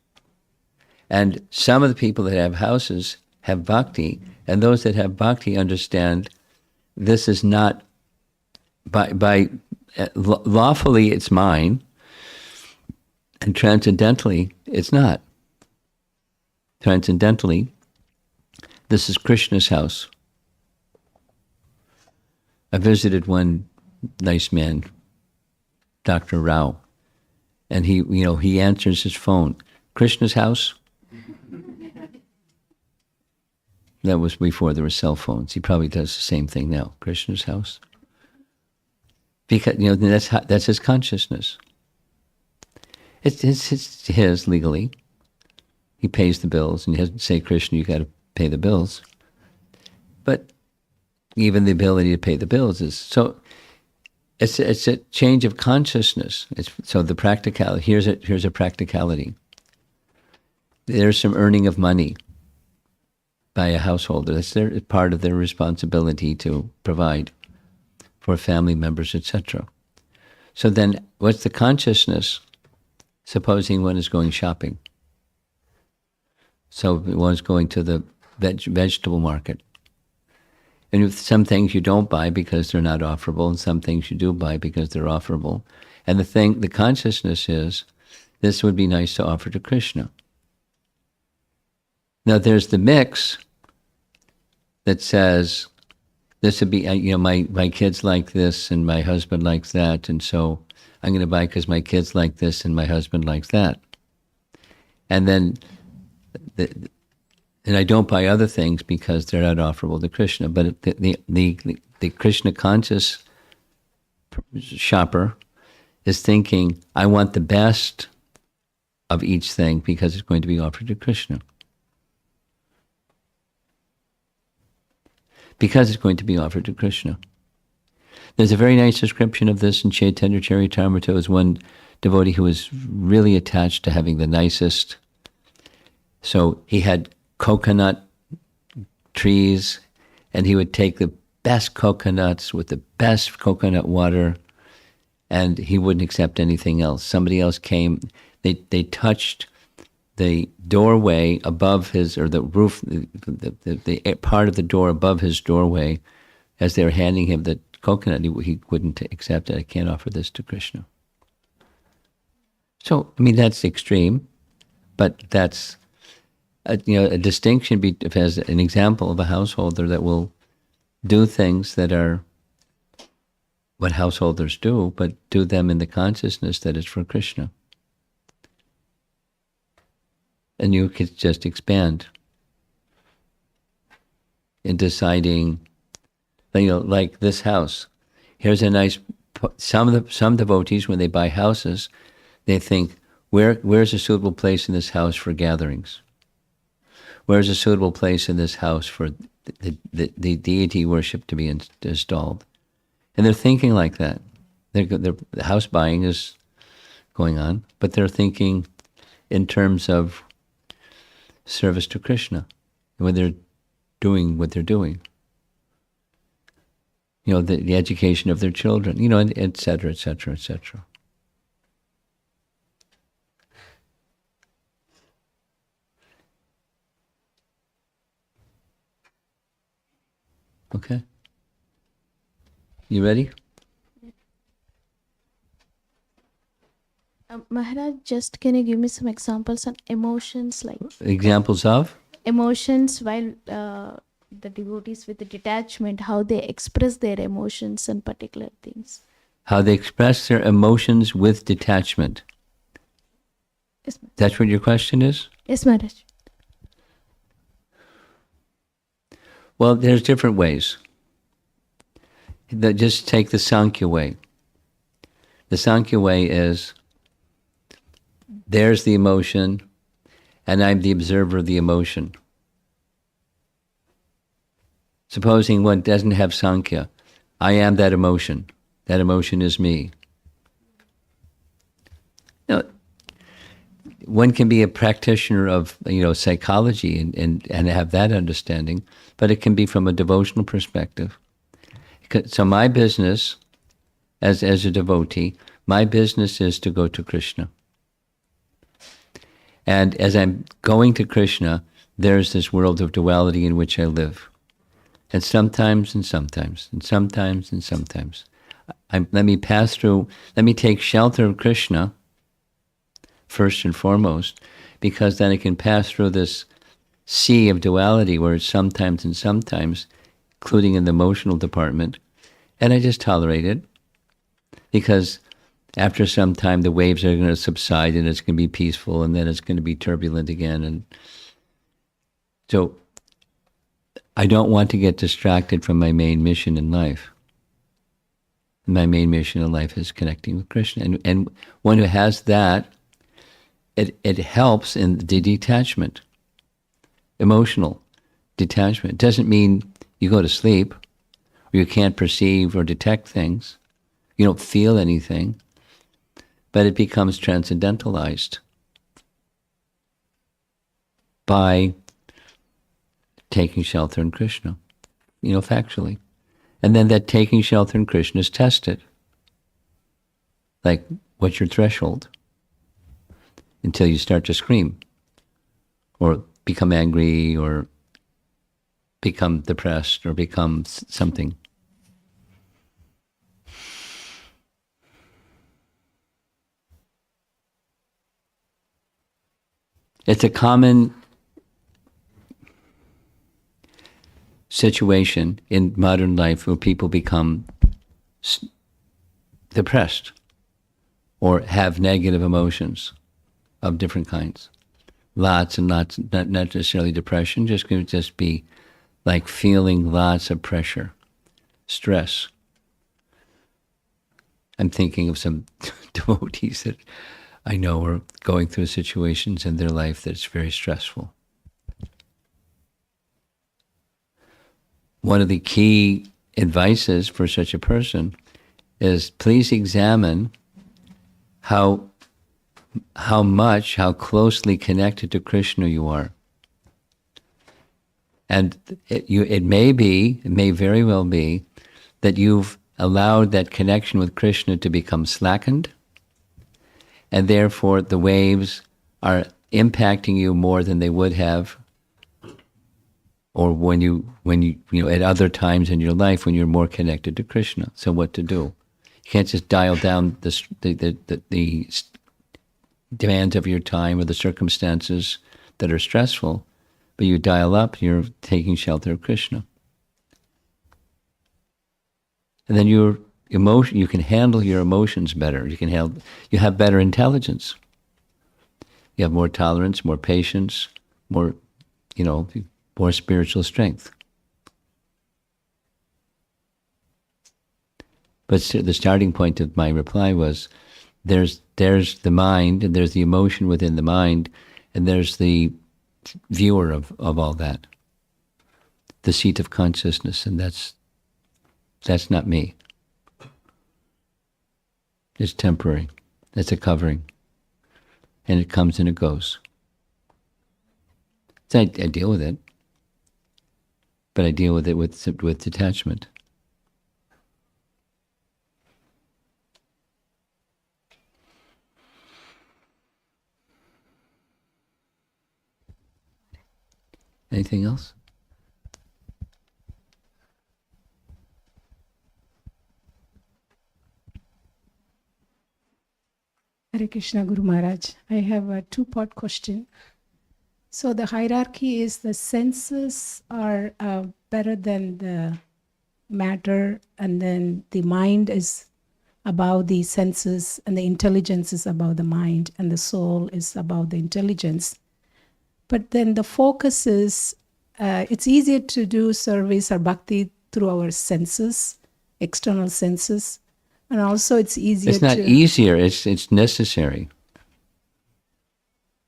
and some of the people that have houses have bhakti, and those that have bhakti understand this is not, lawfully it's mine, and transcendentally it's not. Transcendentally, this is Krishna's house. I visited one nice man, Dr. Rao, and he answers his phone. Krishna's house? That was before there were cell phones. He probably does the same thing now. Krishna's house? Because, that's his consciousness. It's his legally. He pays the bills, and he doesn't say, Krishna, you got to pay the bills. But even the ability to pay the bills is so. It's a change of consciousness. So the practicality. Here's a practicality. There's some earning of money by a householder. That's part of their responsibility to provide for family members, etc. So then, what's the consciousness? Supposing one is going shopping. So one's going to the vegetable market. And if some things you don't buy because they're not offerable, and some things you do buy because they're offerable. And the consciousness is, this would be nice to offer to Krishna. Now there's the mix that says, this would be, my kids like this and my husband likes that, and so I'm going to buy because my kids like this and my husband likes that. And then, and I don't buy other things because they're not offerable to Krishna. But the Krishna conscious shopper is thinking, I want the best of each thing because it's going to be offered to Krishna. Because it's going to be offered to Krishna. There's a very nice description of this in Chaitanya Charitamrita. It was one devotee who was really attached to having the nicest. So he had coconut trees, and he would take the best coconuts with the best coconut water, and he wouldn't accept anything else. Somebody else came, they touched the doorway above his, or the roof, the part of the door above his doorway, as they were handing him the coconut, he wouldn't accept it. I can't offer this to Krishna. So, I mean, that's extreme, but that's a distinction as an example of a householder that will do things that are what householders do, but do them in the consciousness that it's for Krishna. And you could just expand in deciding, like this house. Here's a nice. Some devotees, when they buy houses, they think, where's a suitable place in this house for gatherings? Where's a suitable place in this house for the deity worship to be installed? And they're thinking like that. The house buying is going on, but they're thinking in terms of service to Krishna, when they're doing what they're doing. The education of their children, and et cetera, et cetera, et cetera. Okay. You ready? Maharaj, just can you give me some examples on emotions, like Examples of? emotions while the devotees with the detachment, how they express their emotions and particular things. How they express their emotions with detachment. Yes, Maharaj. That's what your question is? Yes, Maharaj. Well, there's different ways. Just take the Sankhya way. The Sankhya way is, there's the emotion, and I'm the observer of the emotion. Supposing one doesn't have Sankhya, I am that emotion. That emotion is me. One can be a practitioner of psychology and have that understanding, but it can be from a devotional perspective. So my business, as a devotee, my business is to go to Krishna. And as I'm going to Krishna, there's this world of duality in which I live. And sometimes, let me pass through, let me take shelter of Krishna, first and foremost, because then I can pass through this sea of duality where it's sometimes, including in the emotional department, and I just tolerate it, because after some time the waves are going to subside and it's going to be peaceful, and then it's going to be turbulent again. And so I don't want to get distracted from my main mission in life. My main mission in life is connecting with Krishna. And one who has that, it helps in the detachment, emotional detachment. It doesn't mean you go to sleep, or you can't perceive or detect things. You don't feel anything, but it becomes transcendentalized by taking shelter in Krishna, factually. And then that taking shelter in Krishna is tested. Like, what's your threshold? Until you start to scream, or become angry, or become depressed, or become something. It's a common situation in modern life where people become depressed or have negative emotions of different kinds. Lots and lots, not necessarily depression, just going to just be like feeling lots of pressure, stress. I'm thinking of some devotees that I know are going through situations in their life that's very stressful. One of the key advices for such a person is please examine how closely connected to Krishna you are. And it may very well be that you've allowed that connection with Krishna to become slackened, and therefore the waves are impacting you more than they would have, or when you at other times in your life when you're more connected to Krishna. So what to do? You can't just dial down the demands of your time or the circumstances that are stressful, but you dial up, you're taking shelter of Krishna. And then you can handle your emotions better. You have better intelligence. You have more tolerance, more patience, more spiritual strength. But the starting point of my reply was, there's the mind, and there's the emotion within the mind, and there's the viewer of all that, the seat of consciousness, and that's not me. It's temporary. It's a covering, and it comes and it goes. So I deal with it, but I deal with it with detachment. Anything else? Hare Krishna Guru Maharaj. I have a two-part question. So the hierarchy is the senses are better than the matter, and then the mind is above the senses, and the intelligence is above the mind, and the soul is above the intelligence. But then the focus is, it's easier to do service or bhakti through our senses, external senses. And also it's easier to... It's not easier, it's necessary.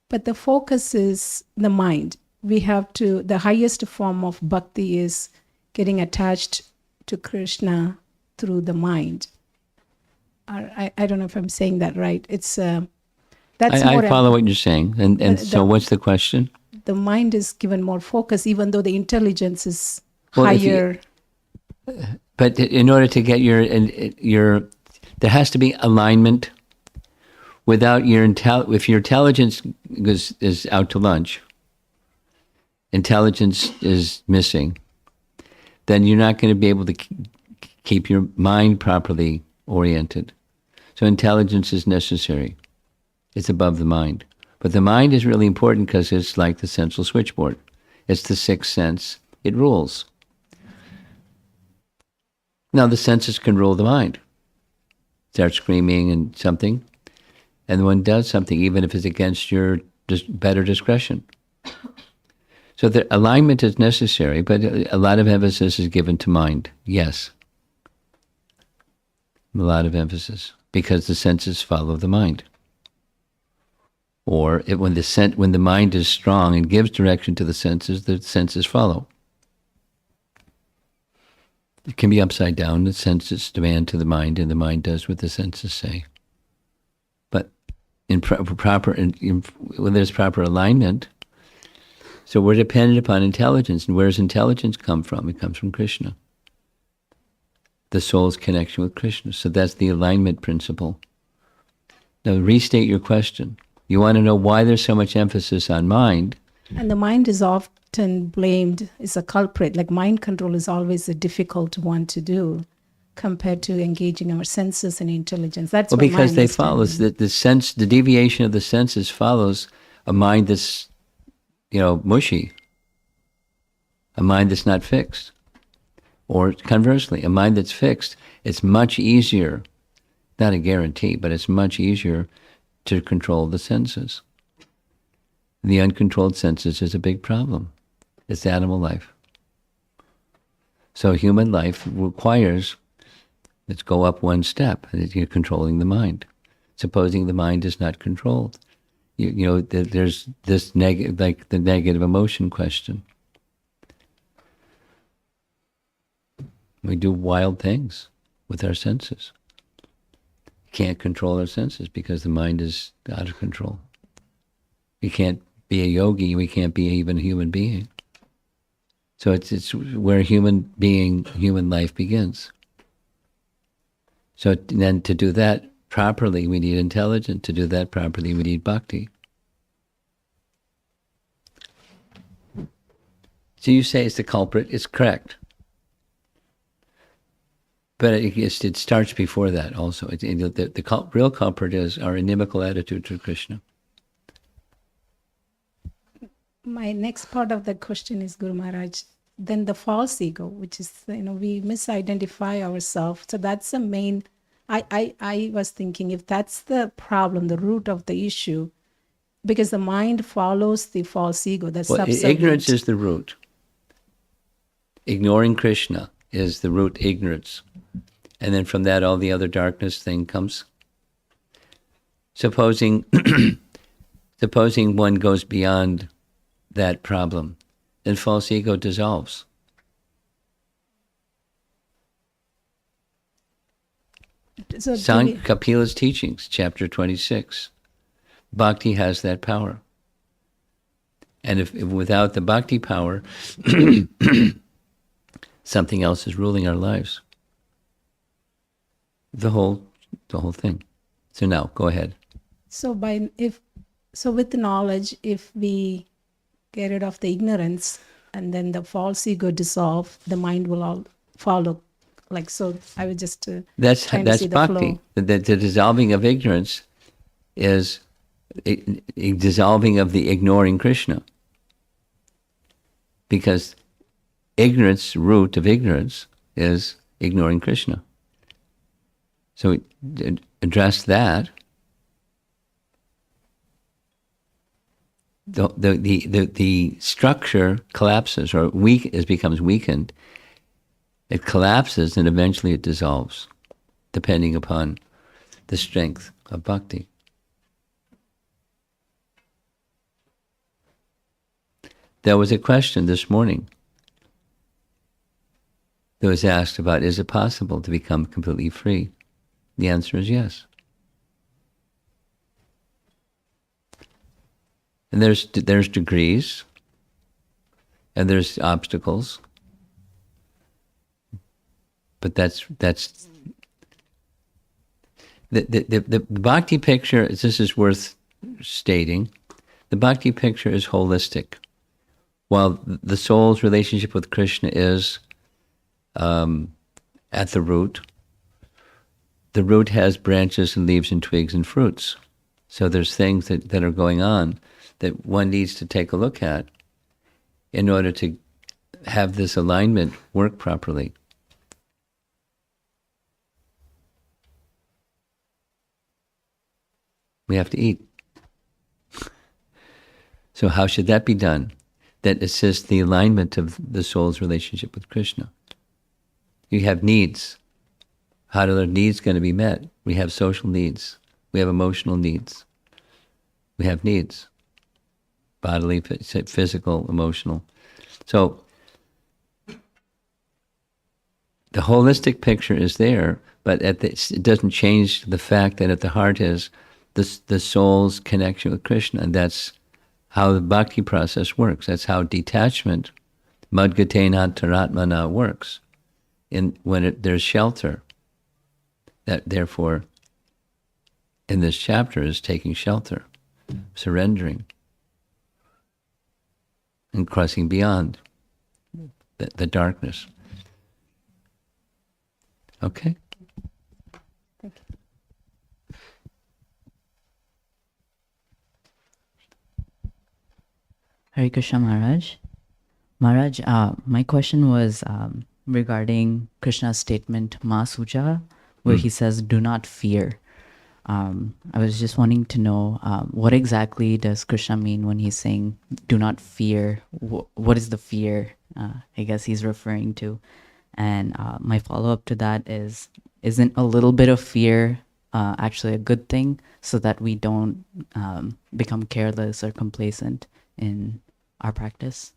But the focus is the mind. We have to, the highest form of bhakti is getting attached to Krishna through the mind. I don't know if I'm saying that right. It's that's more... I follow what you're saying. And so what's the question? The mind is given more focus, even though the intelligence is higher. But in order to get there has to be alignment. Without if your intelligence is out to lunch, intelligence is missing, then you're not going to be able to keep your mind properly oriented. So intelligence is necessary. It's above the mind. But the mind is really important because it's like the central switchboard. It's the sixth sense. It rules. Now the senses can rule the mind. Start screaming and something, and one does something, even if it's against your better discretion. So the alignment is necessary, but a lot of emphasis is given to mind. Yes. A lot of emphasis, because the senses follow the mind. Or when the mind is strong and gives direction to the senses follow. It can be upside down. The senses demand to the mind, and the mind does what the senses say. But when there's proper alignment, so we're dependent upon intelligence. And where does intelligence come from? It comes from Krishna. The soul's connection with Krishna. So that's the alignment principle. Now restate your question. You want to know why there's so much emphasis on mind. And the mind is often blamed as a culprit. Like mind control is always a difficult one to do compared to engaging our senses and intelligence. That's well, because they follow the deviation of the senses follows a mind that's, mushy, a mind that's not fixed. Or conversely, a mind that's fixed, it's much easier, not a guarantee, but it's much easier to control the senses. The uncontrolled senses is a big problem. It's animal life. So human life requires, let's go up one step, you're controlling the mind. supposing the mind is not controlled. You know, there's this negative, like the negative emotion question. We do wild things with our senses. Can't control our senses because the mind is out of control. We can't be a yogi. We can't be even a human being. So it's where human life begins. So then to do that properly, we need intelligence. To do that properly, we need bhakti. So you say it's the culprit. It's correct. But it starts before that also. The real culprit is our inimical attitude to Krishna. My next part of the question is, Guru Maharaj, then the false ego, which is, we misidentify ourselves. So that's the main, I was thinking, if that's the problem, the root of the issue, because the mind follows the false ego, the subservient. Ignorance is the root. Ignoring Krishna is the root, ignorance. And then from that, all the other darkness thing comes. Supposing one goes beyond that problem, then false ego dissolves. So Kapila's teachings, chapter 26. Bhakti has that power. And if without the bhakti power, something else is ruling our lives. The whole thing. So now, go ahead. So with knowledge, if we get rid of the ignorance and then the false ego dissolve, the mind will all follow. Like, so I was just that's trying to see the bhakti. flow. The dissolving of ignorance is a dissolving of the ignoring Krishna. Because root of ignorance is ignoring Krishna. So address that. The structure collapses or becomes weakened. It collapses and eventually it dissolves, depending upon the strength of bhakti. There was a question this morning that was asked about, is it possible to become completely free? The answer is yes. And there's degrees, and there's obstacles, but that's the bhakti picture. This is worth stating. The bhakti picture is holistic. While the soul's relationship with Krishna is at the root has branches and leaves and twigs and fruits. So there's things that are going on that one needs to take a look at in order to have this alignment work properly. We have to eat. So how should that be done? That assists the alignment of the soul's relationship with Krishna. You have needs. How are their needs going to be met? We have social needs. We have emotional needs. We have needs. Bodily, physical, emotional. So the holistic picture is there, but it doesn't change the fact that at the heart is the soul's connection with Krishna, and that's how the bhakti process works. That's how detachment, madgatena taratmana, works. There's shelter. That therefore, in this chapter, is taking shelter, surrendering, and crossing beyond the darkness. Okay? Thank you. Hare Krishna Maharaj. Maharaj, my question was regarding Krishna's statement, Ma Suca, where he says, do not fear. I was just wanting to know, what exactly does Krishna mean when he's saying, do not fear? What is the fear I guess he's referring to? And my follow-up to that is, isn't a little bit of fear actually a good thing, so that we don't become careless or complacent in our practice?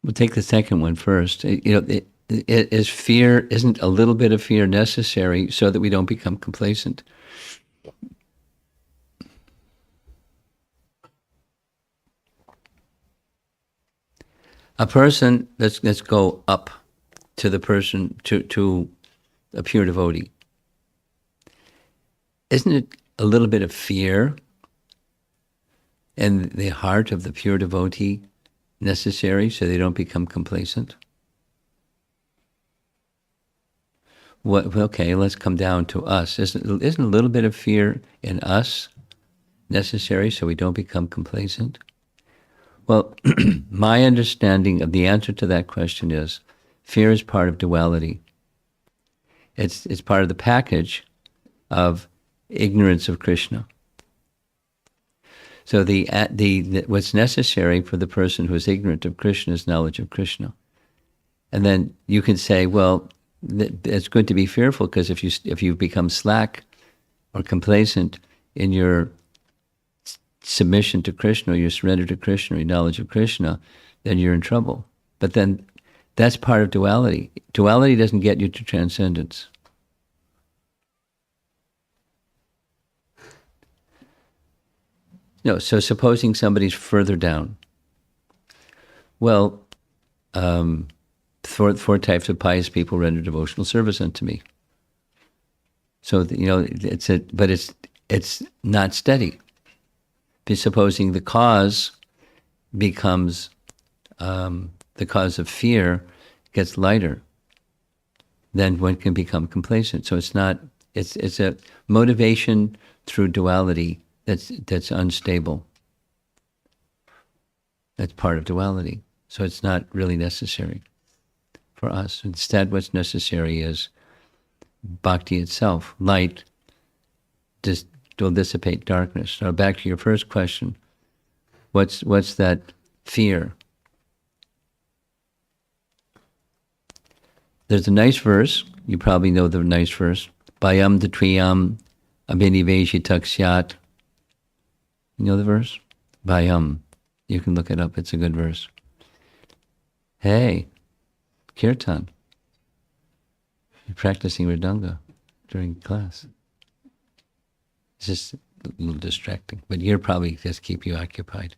We'll take the second one first. Is fear, isn't a little bit of fear necessary so that we don't become complacent? A person, let's go up to the person, to a pure devotee. Isn't it a little bit of fear in the heart of the pure devotee necessary so they don't become complacent? Okay, let's come down to us. Isn't a little bit of fear in us necessary so we don't become complacent? Well, my understanding of the answer to that question is fear is part of duality. It's part of the package of ignorance of Krishna. So what's necessary for the person who is ignorant of Krishna is knowledge of Krishna. And then you can say, well, it's good to be fearful, because if you become slack or complacent in your submission to Krishna, or your surrender to Krishna, or your knowledge of Krishna, then you're in trouble. But then that's part of duality. Duality doesn't get you to transcendence. No, so supposing somebody's further down. Well, four types of pious people render devotional service unto me. So it's not steady. Supposing the cause becomes the cause of fear gets lighter, then one can become complacent. So it's a motivation through duality that's unstable. That's part of duality. So it's not really necessary for us. Instead, what's necessary is bhakti itself. Light will dissipate darkness. Now back to your first question. What's that fear? There's a nice verse. You probably know the nice verse. Bhayam datriyam abhiniveshita syat. You know the verse? Bhayam. You can look it up. It's a good verse. Hey, Kirtan. You're practicing Mridanga during class. It's just a little distracting, but you're probably just keep you occupied.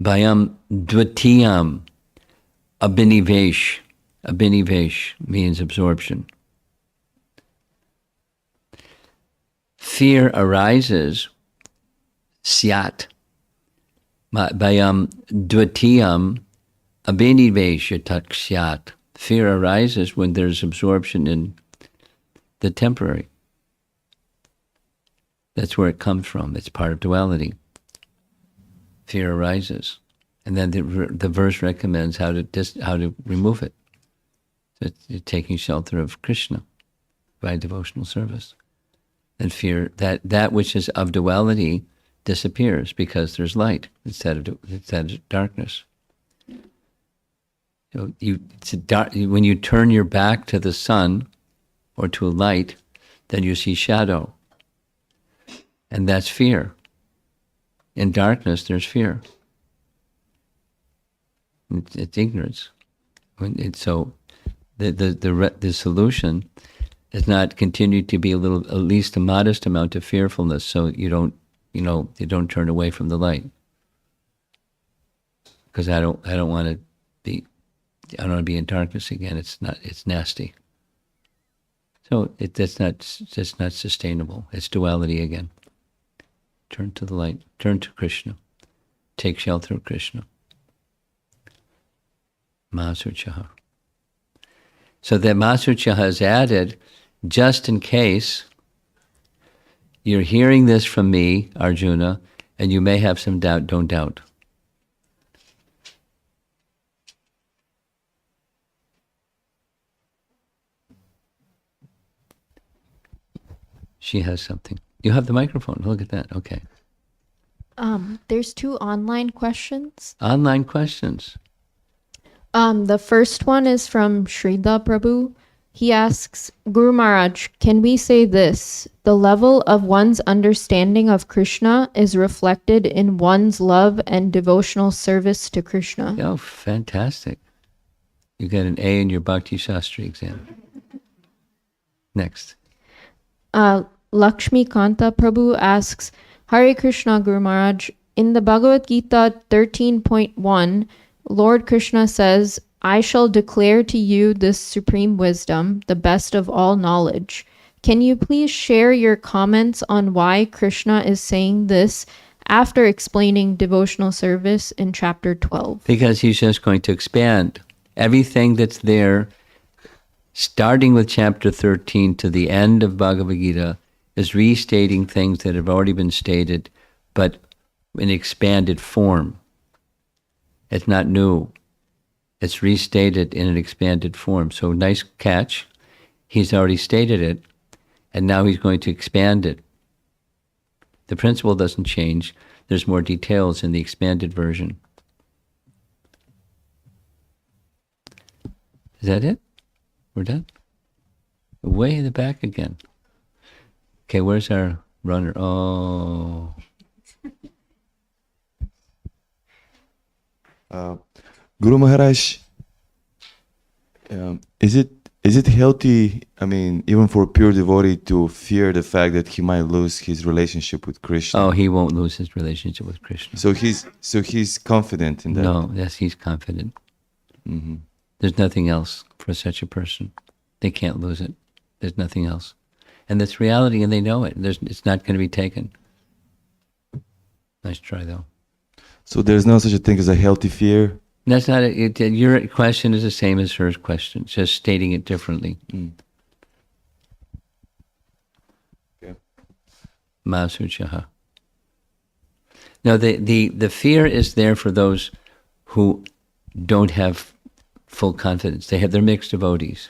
Bhayam dvitiyam abhinivesh. Abhinivesh means absorption. Fear arises, syat. Bhayam dvitiyam abhiniveshatak syat. Fear arises when there's absorption in the temporary. That's where it comes from. It's part of duality. Fear arises, and then the verse recommends how to remove it. So it's taking shelter of Krishna by devotional service. And fear that which is of duality disappears because there's light instead of darkness. So when you turn your back to the sun or to a light, then you see shadow. And that's fear. In darkness, there's fear. It's ignorance. So the solution is not continue to be at least a modest amount of fearfulness, so you don't turn away from the light. Because I don't want to be in darkness again. It's nasty. So that's not sustainable. It's duality again. Turn to the light. Turn to Krishna. Take shelter of Krishna. Masuchaha. So that Masuchaha is added just in case you're hearing this from me, Arjuna, and you may have some doubt. Don't doubt. She has something. You have the microphone. Look at that. Okay. There's two online questions. Online questions. The first one is from Srila Prabhu. He asks, Guru Maharaj, can we say this? The level of one's understanding of Krishna is reflected in one's love and devotional service to Krishna. Oh, fantastic. You got an A in your Bhakti Shastri exam. Next. Lakshmi Kanta Prabhu asks, Hare Krishna Guru Maharaj, in the Bhagavad Gita 13.1, Lord Krishna says, I shall declare to you this supreme wisdom, the best of all knowledge. Can you please share your comments on why Krishna is saying this after explaining devotional service in chapter 12? Because he's just going to expand everything that's there, starting with chapter 13 to the end of Bhagavad Gita, is restating things that have already been stated, but in expanded form. It's not new. It's restated in an expanded form. So nice catch. He's already stated it, and now he's going to expand it. The principle doesn't change. There's more details in the expanded version. Is that it? We're done? Way in the back again. Okay, where's our runner? Oh. Guru Maharaj, is it healthy? I mean, even for a pure devotee to fear the fact that he might lose his relationship with Krishna. Oh, he won't lose his relationship with Krishna. So he's confident in that. No, yes, he's confident. Mm-hmm. There's nothing else for such a person. They can't lose it. There's nothing else. And that's reality, and they know it. It's not going to be taken. Nice try, though. So there's no such a thing as a healthy fear? That's not it. Your question is the same as her question, just stating it differently. Mm. Okay. Masuchaha. No, the fear is there for those who don't have full confidence. They're mixed devotees.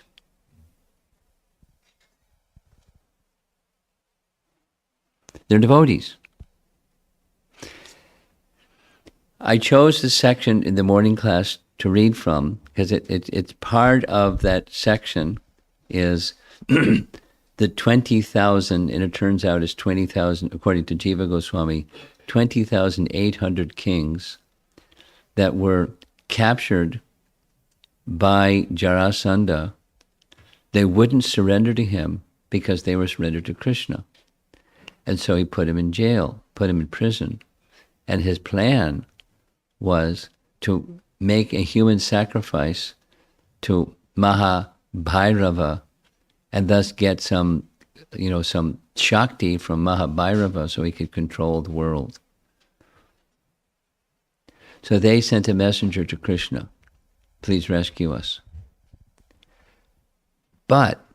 They're devotees. I chose this section in the morning class to read from because it's part of that section is the 20,000, and it turns out it's 20,000, according to Jiva Goswami, 20,800 kings that were captured by Jarasandha. They wouldn't surrender to him because they were surrendered to Krishna. And so he put him in jail, put him in prison. And his plan was to make a human sacrifice to Mahabhairava and thus get some Shakti from Mahabhairava so he could control the world. So they sent a messenger to Krishna, please rescue us. But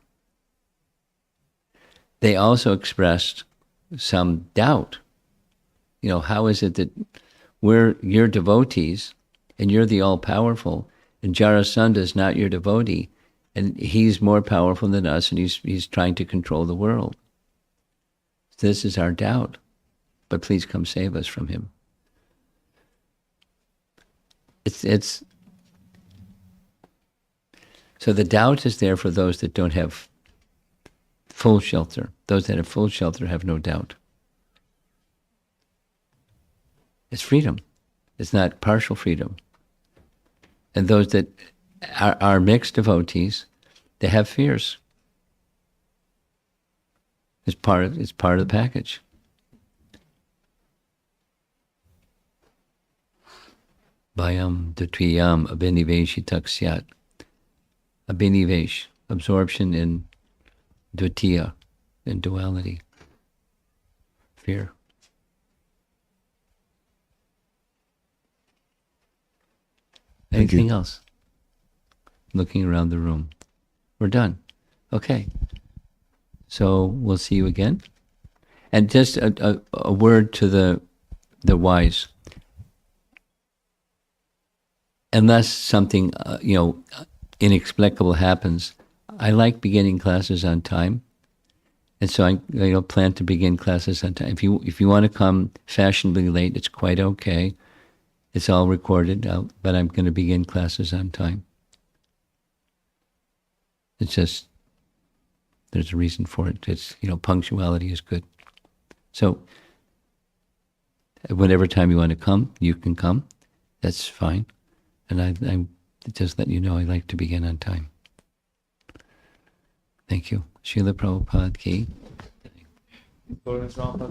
they also expressed some doubt. How is it that you're devotees and you're the all-powerful and Jarasandha is not your devotee and he's more powerful than us and he's trying to control the world. This is our doubt, but please come save us from him. It's so the doubt is there for those that don't have full shelter. Those that have full shelter have no doubt. It's freedom. It's not partial freedom. And those that are mixed devotees, they have fears. It's part of the package. Bhayam dutiyam abhiniveshitak syat. Abhinivesh, absorption in dutiya, in duality. Fear. Thank you. Anything else? Looking around the room. We're done. Okay. So we'll see you again. And just a word to the wise. Unless something inexplicable happens, I like beginning classes on time. And so I plan to begin classes on time. If you want to come fashionably late, it's quite okay. It's all recorded, but I'm going to begin classes on time. It's just, there's a reason for it. It's, punctuality is good. So, whatever time you want to come, you can come. That's fine. And I'm just letting you know I like to begin on time. Thank you. Srila Prabhupada ki.